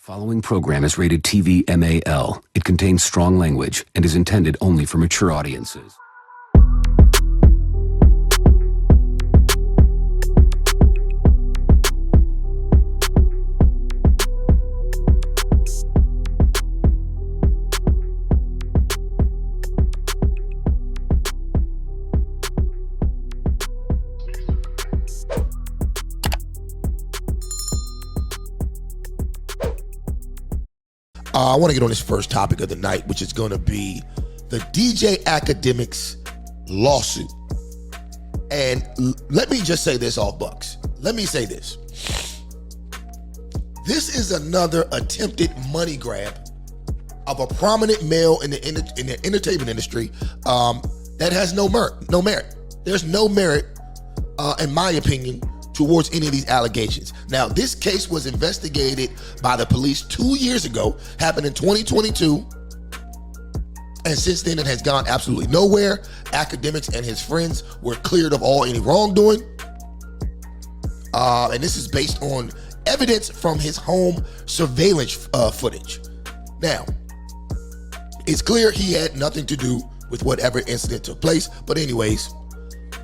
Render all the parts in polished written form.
Following program is rated TV MAL. It contains strong language and is intended only for mature audiences. I want to get on this first topic of the night, which is going to be the DJ Akademiks lawsuit. And let me just say this off Bucks. Let me say this. This is another attempted money grab of a prominent male in the entertainment industry that has no merit. There's no merit, in my opinion, towards any of these allegations. Now, this case was investigated by the police 2 years ago, happened in 2022, and since then it has gone absolutely nowhere. Akademiks and his friends were cleared of all any wrongdoing, and this is based on evidence from his home surveillance footage. Now, it's clear he had nothing to do with whatever incident took place, but anyways,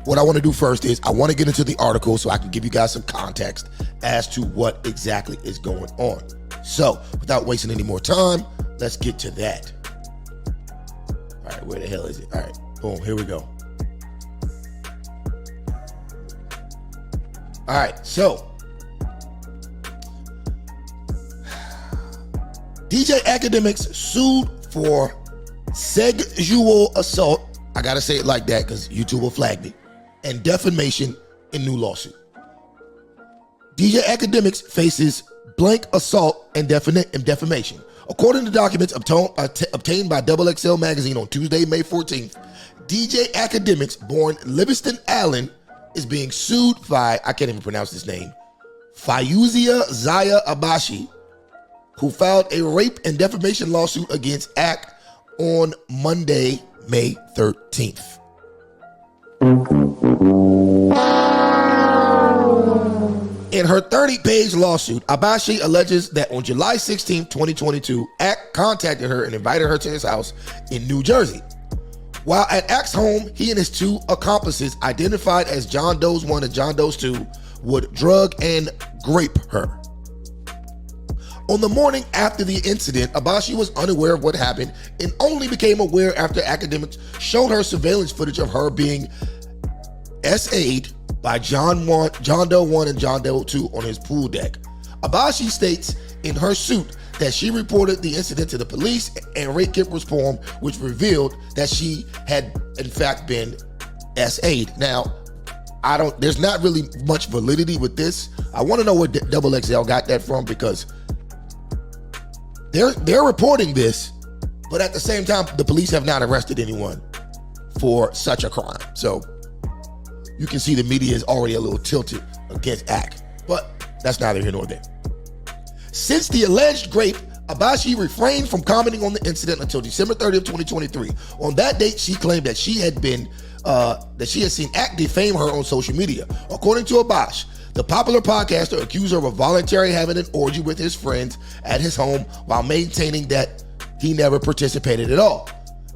what I want to do first is I want to get into the article so I can give you guys some context as to what exactly is going on. So, without wasting any more time, let's get to that. All right, where the hell is it? All right, boom, here we go. All right, so DJ Akademiks sued for sexual assault. I gotta say it like that because YouTube will flag me. And defamation in new lawsuit. DJ Akademiks faces blank assault and defamation. According to documents obtained by XXL magazine on Tuesday, May 14th, DJ Akademiks, born Livingston Allen, is being sued by, I can't even pronounce this name, Fayuzia Zaya Abashi, who filed a rape and defamation lawsuit against Ak on Monday, May 13th. In her 30-page lawsuit, Abashi alleges that on July 16, 2022, Ak contacted her and invited her to his house in New Jersey. While at Ak's home, he and his two accomplices, identified as John Doe's 1 and John Doe's 2, would drug and grape her. On the morning after the incident, Abashi was unaware of what happened and only became aware after Akademiks showed her surveillance footage of her being SA'd by John Doe 1 and John Doe 2 on his pool deck. Abashi states in her suit that she reported the incident to the police and rape kit was formed, which revealed that she had in fact been SA'd. Now, there's not really much validity with this. I want to know where XXL got that from because they're reporting this, but at the same time, the police have not arrested anyone for such a crime. So you can see the media is already a little tilted against Ak, but that's neither here nor there. Since the alleged rape, Abashi refrained from commenting on the incident until December 30th, 2023. On that date, she claimed that she had seen Ak defame her on social media. According to Abash, the popular podcaster accused her of voluntarily having an orgy with his friends at his home while maintaining that he never participated at all.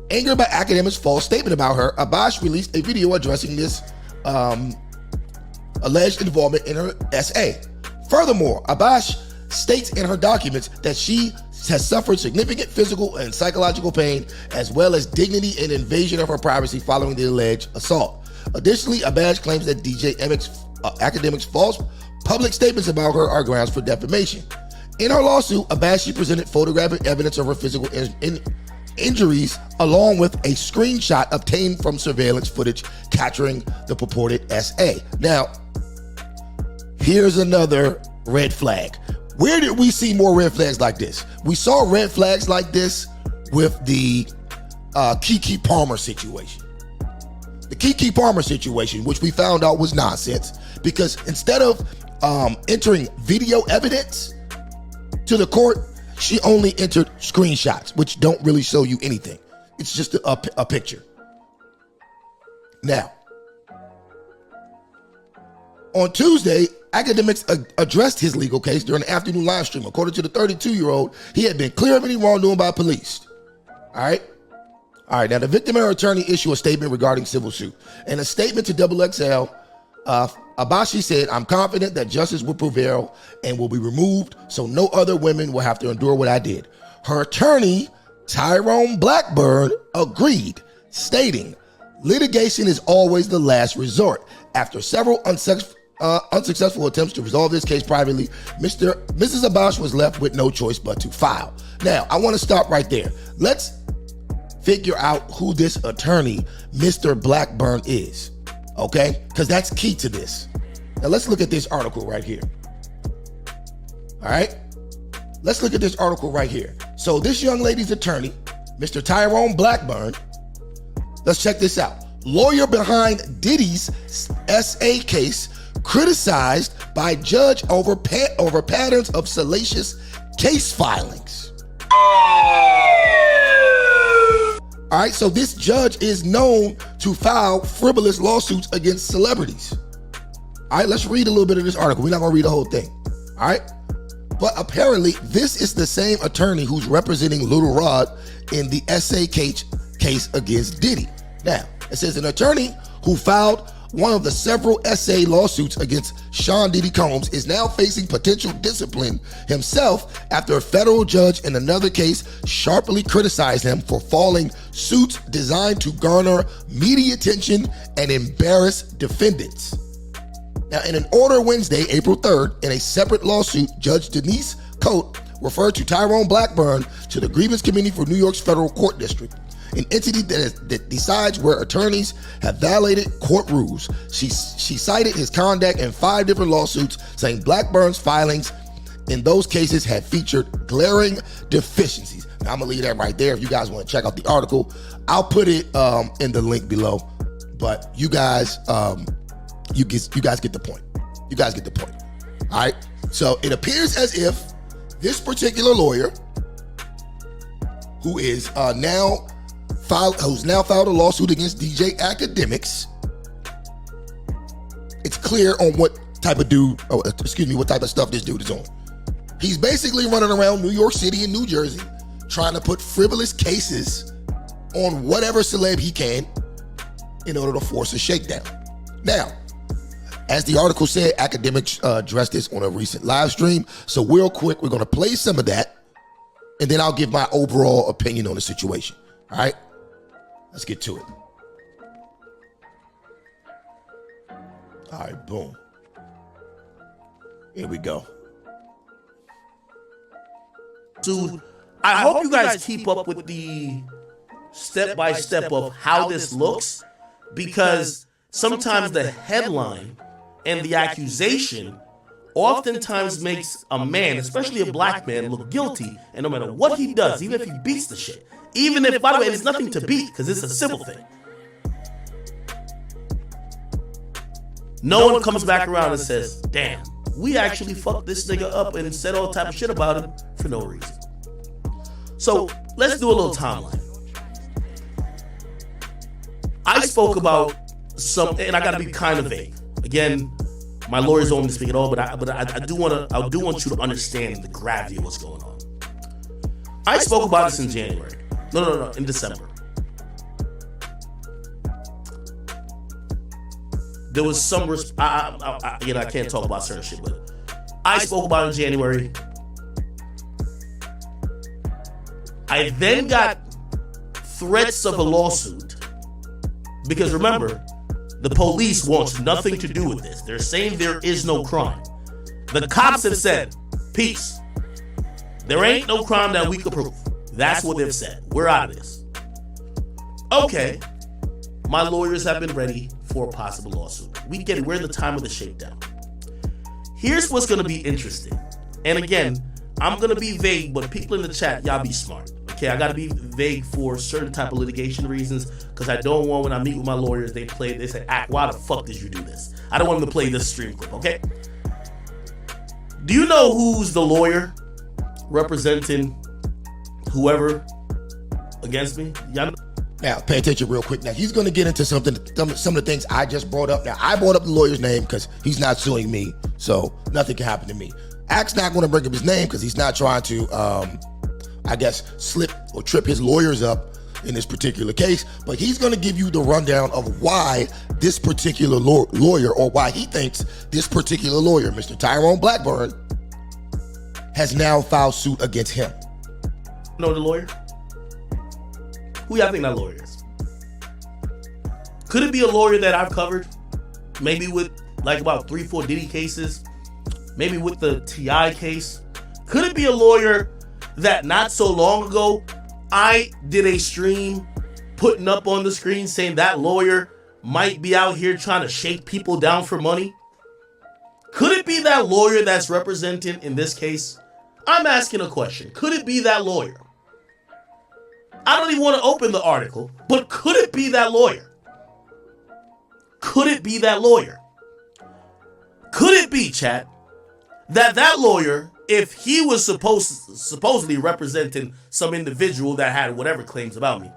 Angered by Akademiks' false statement about her, Abash released a video addressing this alleged involvement in her SA. Furthermore, Abash states in her documents that she has suffered significant physical and psychological pain, as well as dignity and invasion of her privacy following the alleged assault. Additionally, Abash claims that DJ Akademiks' false public statements about her are grounds for defamation. In her lawsuit, Abashi presented photographic evidence of her physical injuries, along with a screenshot obtained from surveillance footage capturing the purported SA. Now, here's another red flag. Where did we see more red flags like this? We saw red flags like this with the Keke Palmer situation. The Keke Palmer situation, which we found out was nonsense, because instead of entering video evidence to the court, she only entered screenshots, which don't really show you anything. It's just a picture. Now, on Tuesday, Akademiks addressed his legal case during the afternoon live stream. According to the 32-year-old, he had been cleared of any wrongdoing by police. All right. Now, the victim and her attorney issued a statement regarding civil suit. In a statement to XXL, Abashi said, "I'm confident that justice will prevail and will be removed so no other women will have to endure what I did." Her attorney, Tyrone Blackburn, agreed, stating, "Litigation is always the last resort. After several unsuccessful attempts to resolve this case privately, Mrs. Abash was left with no choice but to file." Now, I want to stop right there. Let's figure out who this attorney, Mr. Blackburn, is, okay? Because that's key to this. Now, let's look at this article right here. All right? Let's look at this article right here. So this young lady's attorney, Mr. Tyrone Blackburn, let's check this out. Lawyer behind Diddy's SA case, criticized by judge over patterns of salacious case filings. All right, so this judge is known to file frivolous lawsuits against celebrities. All right, let's read a little bit of this article. We're not gonna read the whole thing. All right, but apparently this is the same attorney who's representing Little Rod in the SA case against Diddy. Now, it says an attorney who filed one of the several SA lawsuits against Sean Diddy Combs is now facing potential discipline himself after a federal judge in another case sharply criticized him for filing suits designed to garner media attention and embarrass defendants. Now, in an order Wednesday, April 3rd, in a separate lawsuit, Judge Denise Coate referred to Tyrone Blackburn to the Grievance Committee for New York's Federal Court District, an entity that decides where attorneys have violated court rules. She cited his conduct in 5 different lawsuits, saying Blackburn's filings in those cases had featured glaring deficiencies. Now, I'm gonna leave that right there. If you guys want to check out the article, I'll put it in the link below. But you guys, you guys get the point. You guys get the point. All right. So it appears as if this particular lawyer, who's now filed a lawsuit against DJ Akademiks, it's clear on what type of stuff this dude is on. He's basically running around New York City and New Jersey trying to put frivolous cases on whatever celeb he can in order to force a shakedown. Now, as the article said, Akademiks addressed this on a recent live stream. So real quick, we're going to play some of that, and then I'll give my overall opinion on the situation. All right? Let's get to it. All right, boom. Here we go. Dude, I hope you guys keep up with the step-by-step of how this looks, because sometimes the headline and the accusation oftentimes makes a man, especially a black man, look guilty. And no matter what he does, even if he beats the shit, even if, by the way, it's nothing to beat because it's a civil thing, no one comes back around and says, damn, we actually fucked this nigga up and said all type of shit about him for no reason. So let's do a little timeline. I spoke about some, and I gotta be kind of vague. Again, my lawyers don't want me to speak at all, but I do want you to understand the gravity of what's going on. I spoke about this in January. No, in December. There was some, I can't talk about certain shit, but I spoke about it in January. I then got threats of a lawsuit because remember, the police wants nothing to do with this. They're saying there is no crime. The cops have said, peace. There ain't no crime that we could prove. That's what they've said. We're out of this. Okay. My lawyers have been ready for a possible lawsuit. We're in the time of the shakedown. Here's what's going to be interesting. And again, I'm going to be vague, but people in the chat, y'all be smart. Okay, I got to be vague for certain type of litigation reasons because I don't want when I meet with my lawyers, they say, why the fuck did you do this? I don't want them to play this stream clip, okay? Do you know who's the lawyer representing whoever against me? Now, Now, pay attention real quick. Now, he's going to get into some of the things I just brought up. Now, I brought up the lawyer's name because he's not suing me, so nothing can happen to me. Act's not going to bring up his name because he's not trying to, I guess, slip or trip his lawyers up in this particular case. But he's going to give you the rundown of why this particular lawyer, or why he thinks this particular lawyer, Mr. Tyrone Blackburn, has now filed suit against him. Know the lawyer? Who y'all think that lawyer is? Could it be a lawyer that I've covered? Maybe with like about 3-4 Diddy cases. Maybe with the T.I. case. Could it be a lawyer that not so long ago I did a stream putting up on the screen saying that lawyer might be out here trying to shake people down for money? Could it be that lawyer that's represented in this case? I'm asking a question. Could it be that lawyer? I don't even want to open the article, but could it be that lawyer? Could it be that lawyer? Could it be, chat, that lawyer, if he was supposedly representing some individual that had whatever claims about me,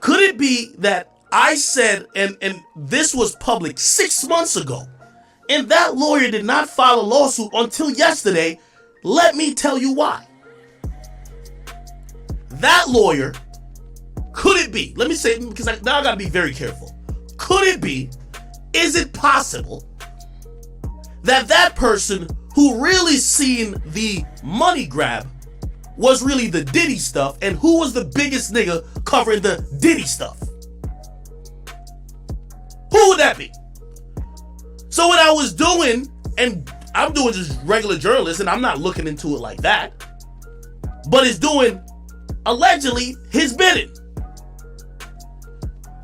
could it be that I said, and this was public 6 months ago, and that lawyer did not file a lawsuit until yesterday? Let me tell you why. That lawyer, could it be, let me say, because now I gotta be very careful. Could it be, is it possible that person who really seen the money grab was really the Diddy stuff, and who was the biggest nigga covering the Diddy stuff? Who would that be? So what I was doing, and I'm doing just regular journalism, I'm not looking into it like that, but it's doing allegedly his bidding.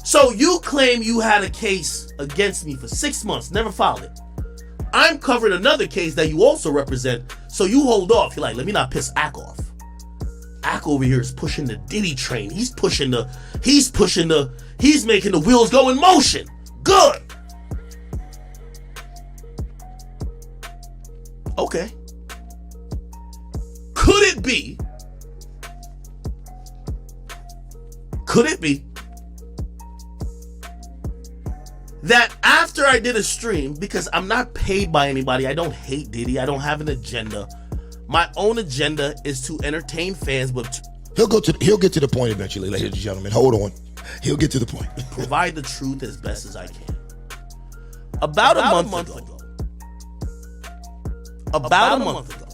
So you claim you had a case against me for 6 months, never filed it. I'm covering another case that you also represent, so you hold off. You're like, let me not piss Ak off. Ak over here is pushing the Diddy train. He's making the wheels go in motion. Good. Okay. Could it be that after I did a stream, because I'm not paid by anybody, I don't hate Diddy, I don't have an agenda. My own agenda is to entertain fans, but he'll get to the point eventually, ladies and gentlemen. Hold on. He'll get to the point. Provide the truth as best as I can. About a month ago,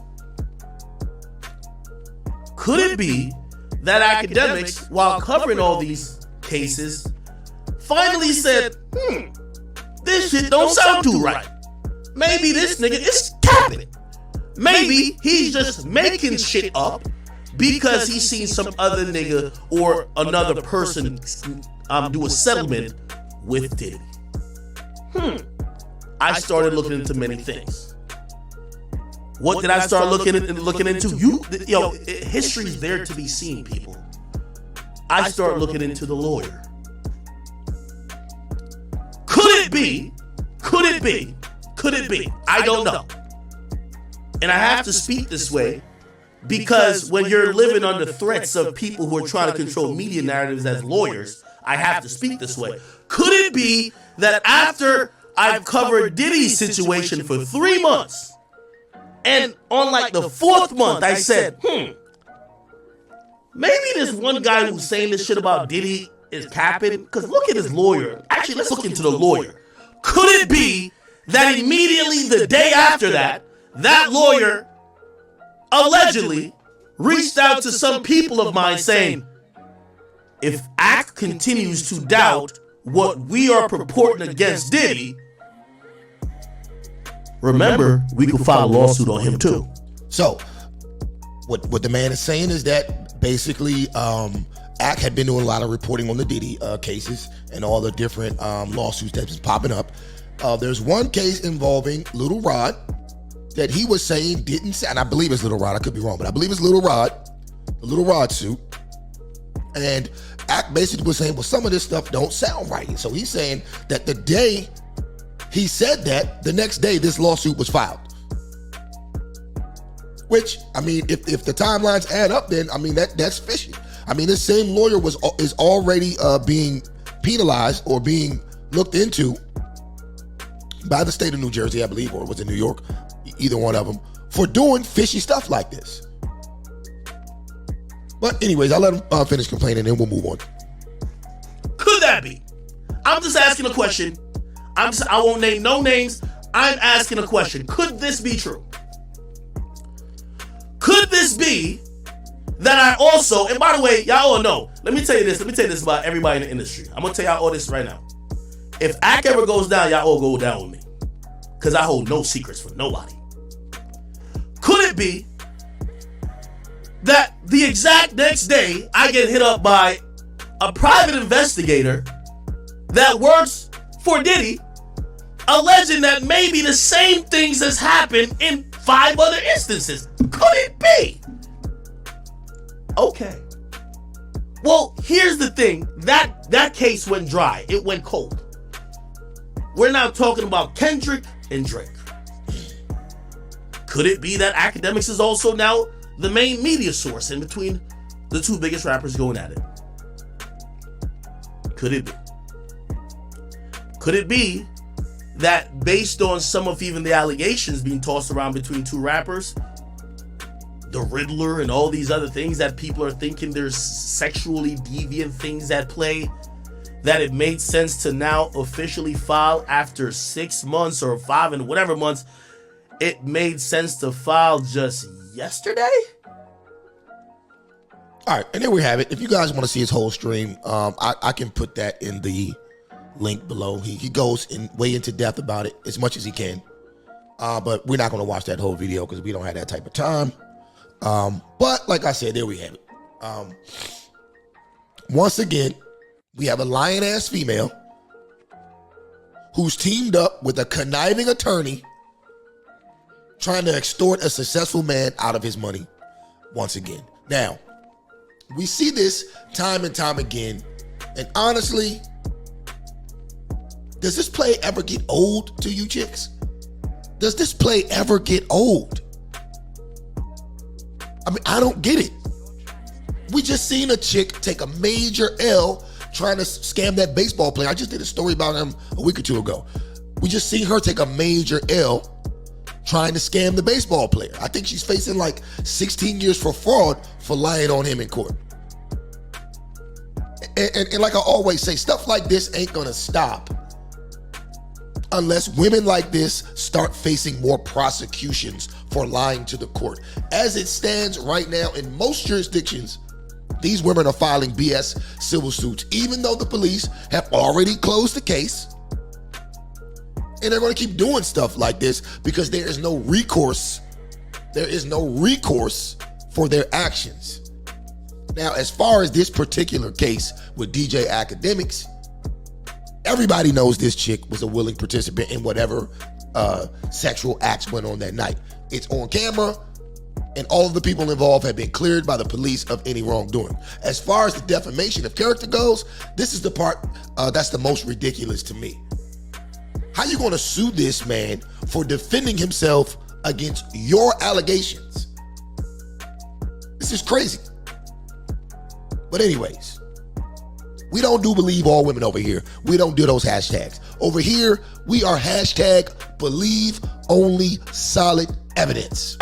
could it be that Akademiks, while covering all these cases, finally said, this shit don't sound too right. Maybe this nigga is capping. Maybe he's just making shit up because he's seen some other nigga or another person do a settlement with Diddy. I started looking into many things. What did I start looking into? History's there to be seen, people. I start looking into the lawyer. Could it be? I don't know. And I have to speak this way because when you're living under threats of people who are trying to control media narratives as lawyers, I have to speak this way. Could it be that after I've covered Diddy's situation for 3 months, and on like the 4th month, I said, maybe this one guy who's saying this shit about Diddy is capping? Because look at his lawyer. Actually, let's look into the lawyer. Could it be that immediately the day after that lawyer allegedly reached out to some people of mine saying, if Ak continues to doubt what we are purporting against Diddy, remember, we could file a lawsuit on him too. So, what the man is saying is that basically, Ak had been doing a lot of reporting on the Diddy cases and all the different lawsuits that's been popping up. There's one case involving Little Rod that he was saying didn't sound, and I believe it's Little Rod, I could be wrong, but I believe it's Little Rod, the Little Rod suit. And Ak basically was saying, well, some of this stuff don't sound right. And so he's saying that the day he said that, the next day this lawsuit was filed. Which, I mean, if the timelines add up, then, I mean, that's fishy. I mean, this same lawyer is already being penalized or being looked into by the state of New Jersey, I believe, or was it New York? Either one of them, for doing fishy stuff like this. But anyways, I'll let him finish complaining and then we'll move on. Could that be? I'm just asking a question. I won't name no names. I'm asking a question. Could this be true? Could this be that I also, and by the way, y'all all know, let me tell you this about everybody in the industry. I'm going to tell y'all all this right now. If Ak ever goes down, y'all all go down with me. Because I hold no secrets from nobody. Could it be that the exact next day I get hit up by a private investigator that works for Diddy, alleging that maybe the same things has happened in 5 other instances? Could it be? Okay. Well, here's the thing. That case went dry. It went cold. We're now talking about Kendrick and Drake. Could it be that Akademiks is also now the main media source in between the 2 biggest rappers going at it? Could it be? Could it be that based on some of even the allegations being tossed around between 2 rappers, the Riddler and all these other things that people are thinking there's sexually deviant things at play, that it made sense to now officially file after 6 months or 5 and whatever months, it made sense to file just yesterday? All right, and there we have it. If you guys want to see his whole stream, I can put that in the link below. He goes way into depth about it as much as he can. But we're not going to watch that whole video because we don't have that type of time. But like I said, there we have it. Once again, we have a lion-ass female who's teamed up with a conniving attorney trying to extort a successful man out of his money once again. Now, we see this time and time again, and honestly, does this play ever get old to you chicks? Does this play ever get old? I mean, I don't get it. We just seen a chick take a major L trying to scam that baseball player. I just did a story about him a week or 2 ago. We just seen her take a major L trying to scam the baseball player. I think she's facing like 16 years for fraud for lying on him in court. And like I always say, stuff like this ain't gonna stop unless women like this start facing more prosecutions for lying to the court. As it stands right now in most jurisdictions, these women are filing BS civil suits, even though the police have already closed the case. And they're going to keep doing stuff like this because there is no recourse. There is no recourse for their actions. Now, as far as this particular case with DJ Akademiks, everybody knows this chick was a willing participant in whatever sexual acts went on that night. It's on camera, and all of the people involved have been cleared by the police of any wrongdoing. As far as the defamation of character goes, this is the part that's the most ridiculous to me. How you gonna sue this man for defending himself against your allegations? This is crazy. But anyways, we don't do believe all women over here. We don't do those hashtags. Over here, we are hashtag believe only solid evidence.